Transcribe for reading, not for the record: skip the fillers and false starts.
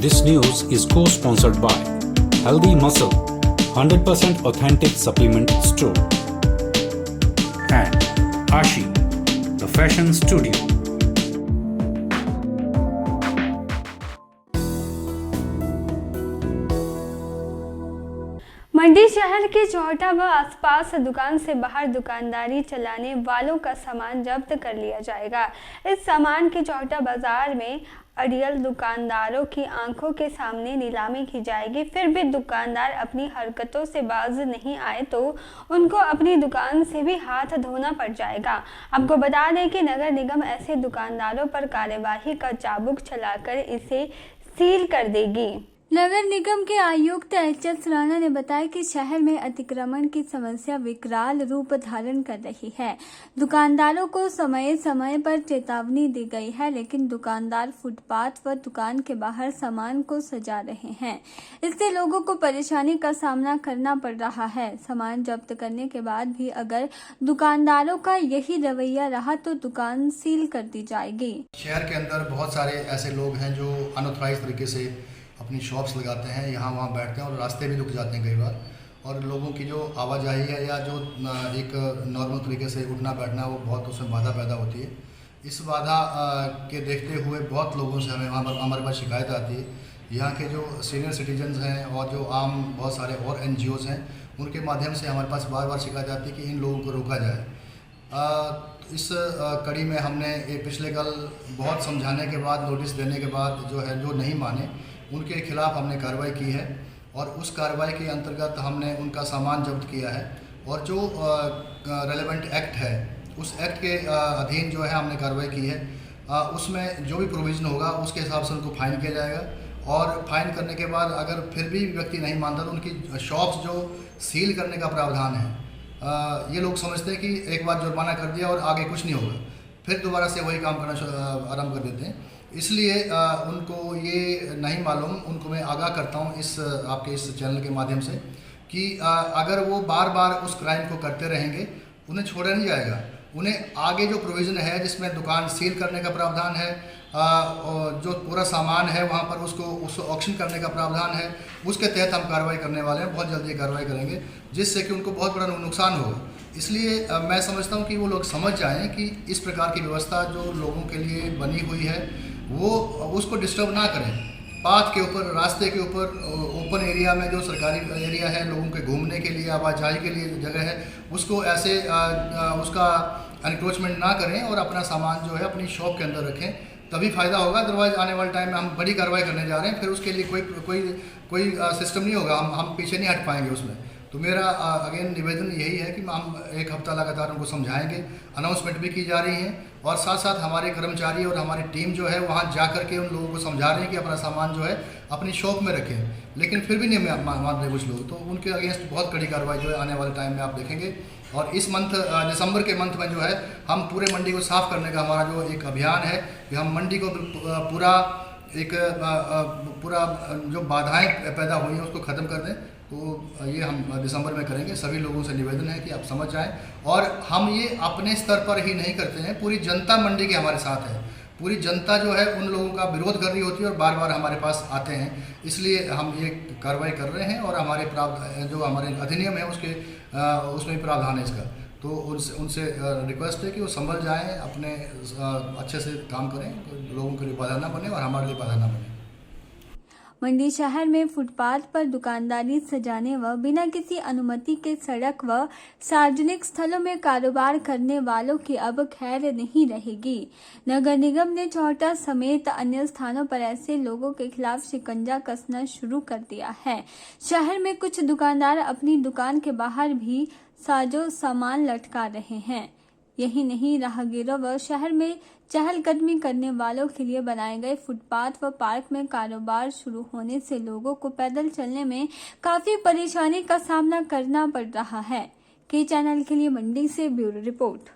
This news is co-sponsored by Healthy Muscle, 100% authentic supplement store, and Ashi, the fashion studio. मंडी शहर के चौटा व आसपास दुकान से बाहर दुकानदारी चलाने वालों का सामान जब्त कर लिया जाएगा। इस सामान की चौटा बाजार में अड़ियल दुकानदारों की आंखों के सामने नीलामी की जाएगी। फिर भी दुकानदार अपनी हरकतों से बाज नहीं आए तो उनको अपनी दुकान से भी हाथ धोना पड़ जाएगा। आपको बता दें कि नगर निगम ऐसे दुकानदारों पर कार्यवाही का चाबुक चलाकर इसे सील कर देगी। नगर निगम के आयुक्त एच.एस. राणा ने बताया कि शहर में अतिक्रमण की समस्या विकराल रूप धारण कर रही है। दुकानदारों को समय समय पर चेतावनी दी गई है, लेकिन दुकानदार फुटपाथ व दुकान के बाहर सामान को सजा रहे हैं। इससे लोगों को परेशानी का सामना करना पड़ रहा है। सामान जब्त करने के बाद भी अगर दुकानदारों का यही रवैया रहा तो दुकान सील कर दी जाएगी। शहर के अंदर बहुत सारे ऐसे लोग हैं जो अनऑथराइज तरीके से अपनी शॉप्स लगाते हैं, यहाँ वहाँ बैठते हैं और रास्ते भी रुक जाते हैं कई बार, और लोगों की जो आवाजाही है या जो एक नॉर्मल तरीके से उठना बैठना वो बहुत उसमें बाधा पैदा होती है। इस बाधा के देखते हुए बहुत लोगों से हमारे पास शिकायत आती है। यहाँ के जो सीनियर सिटीजन्स हैं और जो आम बहुत सारे और NGOs हैं, उनके माध्यम से हमारे पास बार बार शिकायत आती है कि इन लोगों को रोका जाए। इस कड़ी में हमने पिछले कल बहुत समझाने के बाद, नोटिस देने के बाद जो है जो नहीं माने उनके खिलाफ हमने कार्रवाई की है, और उस कार्रवाई के अंतर्गत हमने उनका सामान जब्त किया है, और जो रेलेवेंट एक्ट है उस एक्ट के अधीन जो है हमने कार्रवाई की है। उसमें जो भी प्रोविज़न होगा उसके हिसाब से उनको फाइन किया जाएगा, और फाइन करने के बाद अगर फिर भी व्यक्ति नहीं मानता तो उनकी शॉप्स जो सील करने का प्रावधान है। ये लोग समझते हैं कि एक बार जुर्माना कर दिया और आगे कुछ नहीं होगा, फिर दोबारा से वही काम करना आरम्भ कर देते हैं। इसलिए उनको ये नहीं मालूम, उनको मैं आगाह करता हूँ इस आपके इस चैनल के माध्यम से कि अगर वो बार बार उस क्राइम को करते रहेंगे उन्हें छोड़ा नहीं जाएगा। उन्हें आगे जो प्रोविज़न है जिसमें दुकान सील करने का प्रावधान है, जो पूरा सामान है वहाँ पर उसको ऑक्शन करने का प्रावधान है, उसके तहत हम कार्रवाई करने वाले हैं। बहुत जल्दी कार्रवाई करेंगे जिससे कि उनको बहुत बड़ा नुकसान होगा। इसलिए मैं समझता हूँ कि वो लोग समझ जाएं कि इस प्रकार की व्यवस्था जो लोगों के लिए बनी हुई है वो उसको डिस्टर्ब ना करें। पाथ के ऊपर, रास्ते के ऊपर, ओपन एरिया में जो सरकारी एरिया है लोगों के घूमने के लिए, आवाजाही के लिए जगह है, उसको ऐसे उसका एनक्रोचमेंट ना करें और अपना सामान जो है अपनी शॉप के अंदर रखें, तभी फ़ायदा होगा। अदरवाइज़ आने वाले टाइम में हम बड़ी कार्रवाई करने जा रहे हैं, फिर उसके लिए कोई सिस्टम नहीं होगा, हम पीछे नहीं हट पाएंगे उसमें। तो मेरा अगेन निवेदन यही है कि हम एक हफ्ता लगातार उनको समझाएंगे, अनाउंसमेंट भी की जा रही हैं, और साथ साथ हमारे कर्मचारी और हमारी टीम जो है वहाँ जा कर के उन लोगों को समझा रहे हैं कि अपना सामान जो है अपनी शॉप में रखें। लेकिन फिर भी नहीं मान रहे कुछ लोग, तो उनके अगेंस्ट बहुत कड़ी कार्रवाई जो है आने वाले टाइम में आप देखेंगे। और इस मंथ दिसंबर के मंथ में जो है हम पूरे मंडी को साफ़ करने का हमारा जो एक अभियान है कि हम मंडी को पूरा जो बाधाएँ पैदा हुई हैं उसको ख़त्म कर दें। तो ये हम दिसंबर में करेंगे। सभी लोगों से निवेदन है कि आप समझ जाएं, और हम ये अपने स्तर पर ही नहीं करते हैं, पूरी जनता मंडी के हमारे साथ है। पूरी जनता जो है उन लोगों का विरोध कर रही होती है और बार बार हमारे पास आते हैं, इसलिए हम ये कार्रवाई कर रहे हैं। और हमारे जो हमारे अधिनियम है उसमें भी प्रावधान है इसका। तो उनसे रिक्वेस्ट है कि वो संभल जाएँ, अपने अच्छे से काम करें, लोगों के लिए बाधा ना बने और हमारे लिए बाधा ना बने। मंडी शहर में फुटपाथ पर दुकानदारी सजाने व बिना किसी अनुमति के सड़क व सार्वजनिक स्थलों में कारोबार करने वालों की अब खैर नहीं रहेगी। नगर निगम ने चौटा समेत अन्य स्थानों पर ऐसे लोगों के खिलाफ शिकंजा कसना शुरू कर दिया है। शहर में कुछ दुकानदार अपनी दुकान के बाहर भी साजो सामान लटका रहे हैं। यही नहीं, राहगीरों व शहर में चहलकदमी करने वालों के लिए बनाए गए फुटपाथ व पार्क में कारोबार शुरू होने से लोगों को पैदल चलने में काफी परेशानी का सामना करना पड़ रहा है। के चैनल के लिए मंडी से ब्यूरो रिपोर्ट।